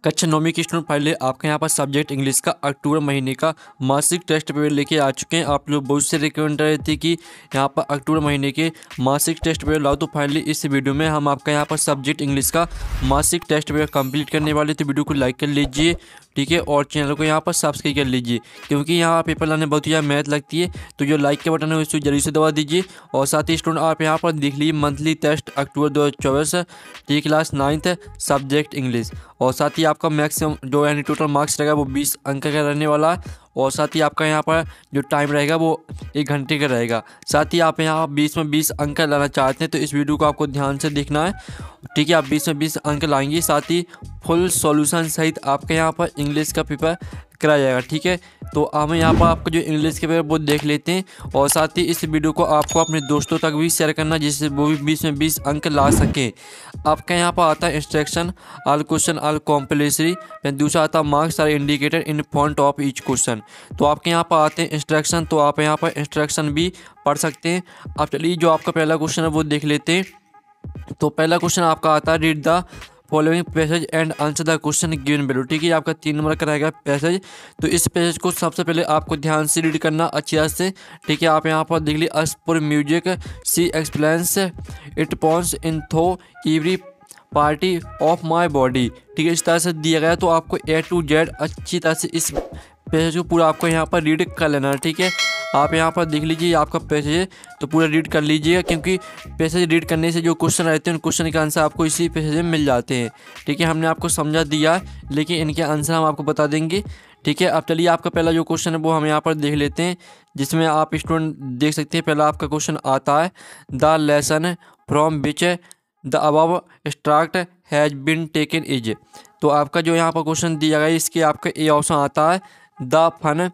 कक्षा 9वीं के student finally आपके यहाँ पर सब्जेक्ट इंग्लिश का अक्टूबर महीने का मासिक टेस्ट पेपर लेके आ चुके हैं। आप लोग बहुत से रिकमेंड रहे थे कि यहाँ पर अक्टूबर महीने के मासिक टेस्ट पेपर लाओ, तो फाइनली इस वीडियो में हम आपका यहाँ पर सब्जेक्ट इंग्लिश का मासिक टेस्ट पेपर कंप्लीट करने वाले। तो वीडियो को लाइक कर लीजिए, ठीक है, और चैनल को यहाँ पर सब्सक्राइब कर लीजिए, क्योंकि यहाँ पेपर लाने बहुत ही ज़्यादा मेहनत लगती है। तो जो लाइक के बटन है उसको जल्दी से दबा दीजिए। और साथ ही स्टूडेंट आप यहाँ पर देख लीजिए मंथली टेस्ट अक्टूबर 2024 T class 9th subject English. और साथ ही आपका मैक्सिमम जो यानी टोटल मार्क्स रहेगा वो 20 अंक का रहने वाला है। और साथ ही आपका यहाँ पर जो टाइम रहेगा वो 1 घंटे का रहेगा। साथ ही आप यहाँ 20 में 20 अंक लाना चाहते हैं तो इस वीडियो को आपको ध्यान से देखना है, ठीक है। आप 20 में 20 अंक लाएंगे, साथ ही फुल सॉल्यूशन सहित आपके यहाँ पर इंग्लिश का पेपर कराया जाएगा, ठीक है। तो हम यहाँ पर आपको जो इंग्लिश के पेपर वो देख लेते हैं। और साथ ही इस वीडियो को आपको अपने दोस्तों तक भी शेयर करना, जिससे वो भी 20 में 20 अंक ला सकें। आपका यहाँ पर आता है instruction, all question all compulsory. दूसरा आता है marks are indicated in front of each question. तो आपके यहाँ पर आते हैं इंस्ट्रक्शन, तो आप यहाँ पर इंस्ट्रक्शन भी पढ़ सकते हैं। आप चलिए जो आपका पहला क्वेश्चन है वो देख लेते हैं। तो पहला क्वेश्चन आपका आता है read the following passage and answer the question given below, ठीक है। आपका 3 नंबर का रहेगा पैसेज। तो इस पैसेज को सबसे पहले आपको ध्यान से रीड करना अच्छे से, ठीक है। आप यहाँ पर देख लीजिए as for music see explains it pounce in though every party of my body, ठीक है। इस तरह से दिया गया, तो आपको A to Z अच्छी तरह से इस पैसेज को पूरा आपको यहाँ पर रीड कर लेना है, ठीक है। आप यहाँ पर देख लीजिए आपका पैसेज है तो पूरा रीड कर लीजिएगा, क्योंकि पैसेज रीड करने से जो क्वेश्चन रहते हैं उन क्वेश्चन के आंसर आपको इसी पैसेज में मिल जाते हैं, ठीक है। हमने आपको समझा दिया, लेकिन इनके आंसर हम आपको बता देंगे, ठीक है। अब चलिए आपका पहला जो क्वेश्चन है वो हम यहाँ पर देख लेते हैं, जिसमें आप स्टूडेंट देख सकते हैं। पहला आपका क्वेश्चन आता है the lesson from which the above extract has been taken is. तो आपका जो यहाँ पर क्वेश्चन दिया गया है इसके आपका ए ऑप्शन आता है द फन,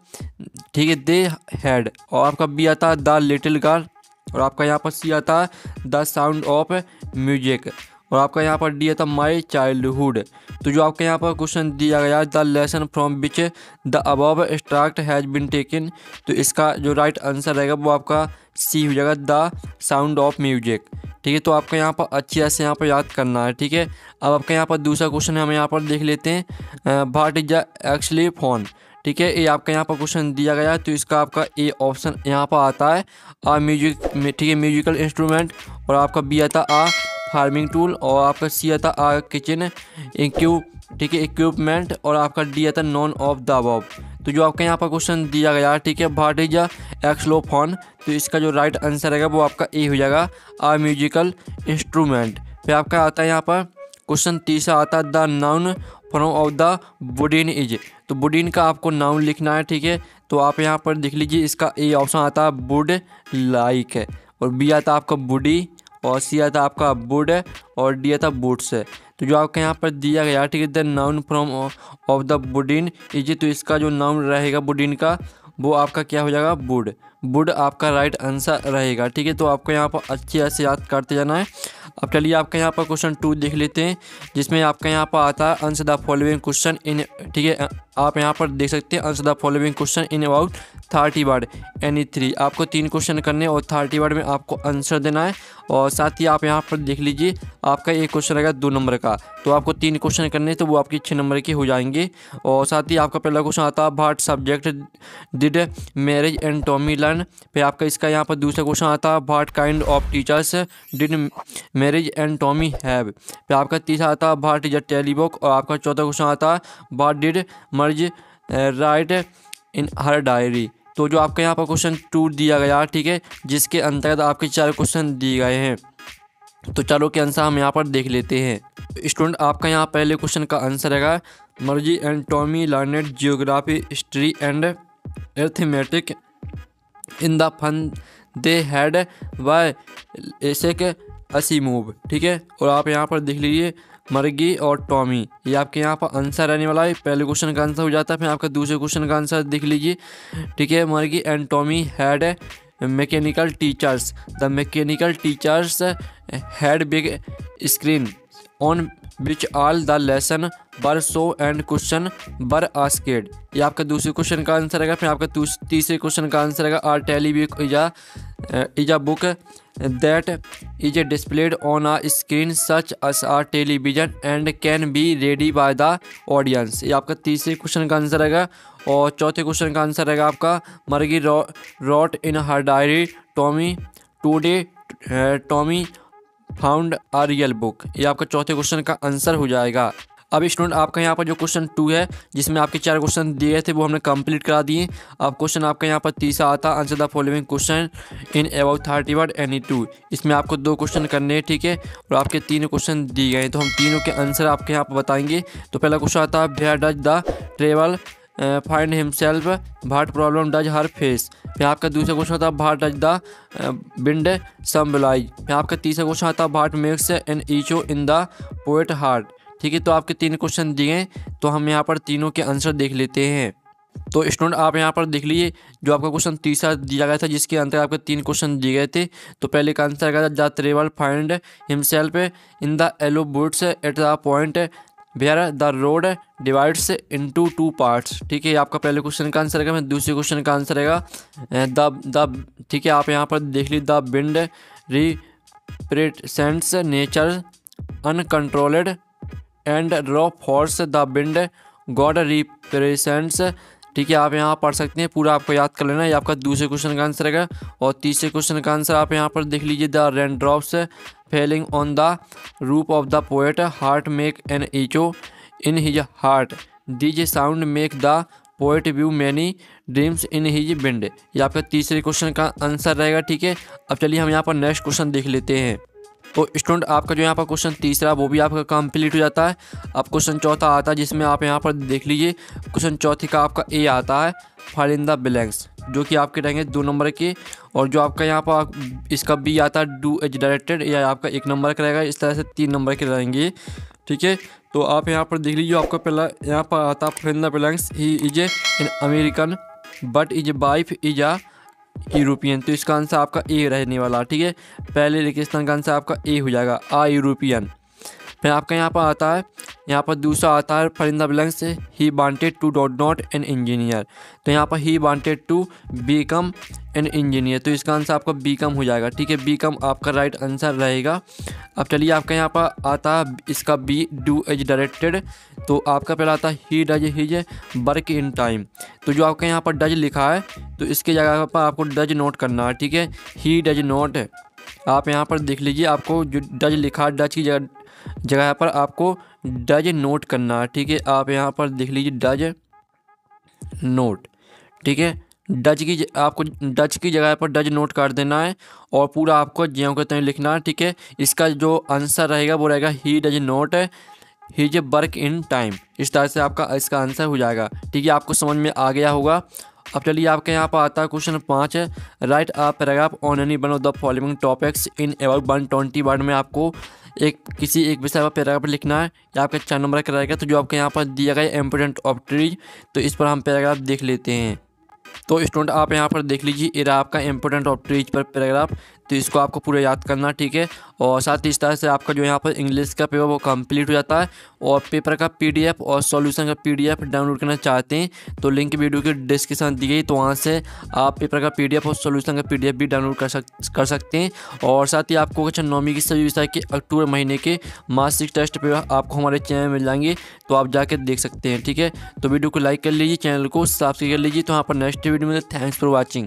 ठीक है, दे हैड। और आपका बी आता है द लिटिल गर्ल। और आपका यहाँ पर सी आता है द साउंड ऑफ म्यूजिक। और आपका यहाँ पर डी आता है माई चाइल्डहुड। तो जो आपका यहाँ पर क्वेश्चन दिया गया है the lesson from which the above extract has been taken, तो इसका जो राइट आंसर रहेगा वो आपका सी हो जाएगा द साउंड ऑफ म्यूजिक, ठीक है। तो आपका यहाँ पर अच्छी से यहाँ पर याद करना है, ठीक है। अब आपका यहाँ पर दूसरा क्वेश्चन हम यहाँ पर देख लेते हैं what is the actually phone, ठीक है। ये आपका यहाँ पर क्वेश्चन दिया गया है, तो इसका आपका ए ऑप्शन यहाँ पर आता है आ म्यूजिक, ठीक है, म्यूजिकल इंस्ट्रूमेंट। और आपका बी आता आ फार्मिंग टूल। और आपका सी आता आ किचन ठीक है, इक्विपमेंट। और आपका डी आता नॉन ऑफ द अबव। तो जो आपका यहाँ पर क्वेश्चन दिया गया है, ठीक है, व्हाट इज द एक्सलोफोन, तो इसका जो राइट आंसर रहेगा वो आपका ए हो जाएगा आ म्यूजिकल इंस्ट्रूमेंट। फिर आपका आता है यहाँ पर क्वेश्चन तीसरा आता है the noun from of the wooden is. तो वुडन का आपको नाउन लिखना है, ठीक है। तो आप यहाँ पर देख लीजिए इसका ए ऑप्शन आता है वुड लाइक है। और बी आता आपका वुडी। और सी आता आपका वुड। और डी आता बूट्स है। तो जो आपका यहाँ पर दिया गया, ठीक है, the noun from of the wooden is, तो इसका जो नाउन रहेगा वुडन का वो आपका क्या हो जाएगा वुड। वुड आपका राइट आंसर रहेगा, ठीक है। तो आपको यहाँ पर अच्छे से याद करते जाना है। अब चलिए आपका यहाँ पर क्वेश्चन 2 देख लेते हैं, जिसमें आपका यहाँ पर आता है answer the following question in, ठीक है। आप यहाँ पर देख सकते हैं answer the following question in about 30 word any 3। आपको 3 क्वेश्चन करने और 30 वर्ड में आपको आंसर देना है। और साथ ही आप यहाँ पर देख लीजिए आपका एक क्वेश्चन रहेगा 2 नंबर का, तो आपको 3 क्वेश्चन करने तो वो आपके 6 नंबर के हो जाएंगे। और साथ ही आपका पहला क्वेश्चन आता है what subject did marriage and Tommy learn. फिर आपका इसका यहाँ पर दूसरा क्वेश्चन आता है what kind of teachers did marriage and Tommy have. फिर आपका तीसरा आता है व्हाट इज अ टेलीबुक। और आपका चौथा क्वेश्चन आता है what did merge right in her diary. तो जो आपका यहाँ पर क्वेश्चन 2 दिया गया, ठीक है, जिसके अंतर्गत आपके 4 क्वेश्चन दिए गए हैं। तो चारों के आंसर हम यहाँ पर देख लेते हैं। स्टूडेंट आपका यहाँ पहले क्वेश्चन का आंसर रहेगा Margie and Tommy learned geography history and arithmetic in the fun they had by Isaac Asimov, ठीक है। और आप यहाँ पर देख लीजिए मर्गी और टॉमी, ये आपके यहाँ पर आंसर रहने वाला है। पहले क्वेश्चन का आंसर हो जाता है, फिर आपका दूसरे क्वेश्चन का आंसर देख लीजिए, ठीक है। Margie and Tommy had mechanical teachers, the mechanical teachers had big screen on which all the lesson were show and question were asked. ये आपका दूसरे क्वेश्चन का आंसर रहेगा। फिर आपका तीसरे क्वेश्चन का आंसर रहेगा are telebook is a book that is displayed on a screen such as a television and can be read by the audience। ये आपका तीसरे क्वेश्चन का आंसर रहेगा। और चौथे क्वेश्चन का आंसर रहेगा आपका Margie wrote in her diary Tommy today Tommy found a real book. ये आपका चौथे क्वेश्चन का आंसर हो जाएगा। अब स्टूडेंट आपका यहाँ पर जो क्वेश्चन 2 है जिसमें आपके 4 क्वेश्चन दिए थे वो हमने कंप्लीट करा दिए। अब क्वेश्चन आपका यहाँ पर तीसरा आता है, answer the following question in about 30 word any 2। इसमें आपको 2 क्वेश्चन करने हैं, ठीक है, और आपके 3 क्वेश्चन दिए गए हैं तो हम तीनों के आंसर आपके यहाँ पर बताएंगे। तो पहला क्वेश्चन आता है where does the travel find himself what problem does her face. फिर आपका दूसरा क्वेश्चन आता है what does the wind symbolise. फिर आपका तीसरा क्वेश्चन आता है what makes an echo in the poet heart. ठीक है, तो आपके 3 क्वेश्चन दिए हैं तो हम यहाँ पर तीनों के आंसर देख लेते हैं। तो स्टूडेंट आप यहाँ पर देख लीजिए जो आपका क्वेश्चन तीसरा दिया गया था जिसके अंदर आपके 3 क्वेश्चन दिए गए थे। तो पहले का आंसर आएगा the travel find himself in the yellow woods at the point where the road divides into 2 parts. ठीक है, आपका पहले क्वेश्चन का आंसर रहेगा। दूसरे क्वेश्चन का आंसर रहेगा द ठीक है, आप यहाँ पर देख लीजिए the wind represents nature uncontrolled and raw force the wind God represents. ठीक है, आप यहाँ पढ़ सकते हैं, पूरा आपको याद कर लेना। ये आपका दूसरे क्वेश्चन का आंसर है। और तीसरे क्वेश्चन का आंसर आप यहाँ पर देख लीजिए the rain drops falling on the roof of the poet heart make an echo in his heart these sound make the poet view many dreams in his wind. ये आपका तीसरे क्वेश्चन का आंसर रहेगा। ठीक है, अब चलिए हम यहाँ पर नेक्स्ट क्वेश्चन देख लेते हैं। तो स्टूडेंट आपका जो यहाँ पर क्वेश्चन तीसरा वो भी आपका कंप्लीट हो जाता है। अब क्वेश्चन चौथा आता है जिसमें आप यहाँ पर देख लीजिए क्वेश्चन चौथे का आपका ए आता है फिल इन द ब्लैंक्स, जो कि आपके रहेंगे 2 नंबर के। और जो आपका यहाँ पर इसका बी आता है डू एज डायरेक्टेड, या आपका 1 नंबर का रहेगा। इस तरह से 3 नंबर के रहेंगे। ठीक है, तो आप यहाँ पर देख लीजिए आपका पहला यहाँ पर आता है fill in the blanks he is an American but is wife is a European. तो इसका आंसर आपका ए रहने वाला। ठीक है, पहले रेगिस्तान का आंसर आपका ए हो जाएगा, आ यूरोपियन। फिर आपका यहाँ पर आता है, यहाँ पर दूसरा आता है fill in the blanks he wanted to dot not an engineer. तो यहाँ पर he wanted to become an engineer. तो इसका आंसर आपका बीकम हो जाएगा। ठीक है, बीकम आपका राइट आंसर रहेगा। अब चलिए आपका यहाँ पर आता है इसका बी डू एज डायरेक्टेड। तो आपका पहला आता है he does his work in time. तो जो आपका यहाँ पर डज लिखा है तो इसके जगह पर आपको डज नोट करना है। ठीक है, ही डज नोट आप यहाँ पर देख लीजिए, आपको जो डज लिखा है डज की जगह पर आपको डज नोट करना है। ठीक है, आप यहाँ पर देख लीजिए डज नोट। ठीक है, आपको डज की जगह पर डज नोट कर देना है और पूरा आपको ज्यों के त्यों लिखना है। ठीक है, इसका जो आंसर रहेगा वो रहेगा he does note his work in time. इस तरह से आपका इसका आंसर हो जाएगा। ठीक है, आपको समझ में आ गया होगा। अब चलिए आपके यहाँ पर आता है क्वेश्चन 5 है right a paragraph on any one of the following topics in about 120 word में आपको किसी एक विषय पर पैराग्राफ लिखना है। या आपका 4 नंबर का रहेगा। तो जो आपके यहाँ पर दिया गया इम्पोर्टेंट ऑफ ट्रीज, तो इस पर हम पैराग्राफ देख लेते हैं। तो स्टूडेंट आप यहाँ पर देख लीजिए ये रहा आपका इम्पोर्टेंट ऑफ ट्रीज पर पैराग्राफ। तो इसको आपको पूरा याद करना। ठीक है, और साथ ही इस तरह से आपका जो यहाँ पर इंग्लिश का पेपर वो कंप्लीट हो जाता है। और पेपर का पीडीएफ और सॉल्यूशन का पीडीएफ डाउनलोड करना चाहते हैं तो लिंक वीडियो के डिस्क्रिप्शन दी गई, तो वहाँ से आप पेपर का पीडीएफ और सॉल्यूशन का पीडीएफ भी डाउनलोड कर सकते हैं। और साथ ही आपको कक्षा 9वीं की सभी विषय के अक्टूबर महीने के मासिक टेस्ट पेपर आपको हमारे चैनल में मिल जाएंगे, तो आप जाकर देख सकते हैं। ठीक है, तो वीडियो को लाइक कर लीजिए, चैनल को सब्सक्राइब कर लीजिए। तो यहाँ पर नेक्स्ट वीडियो में थैंक्स फॉर वॉचिंग।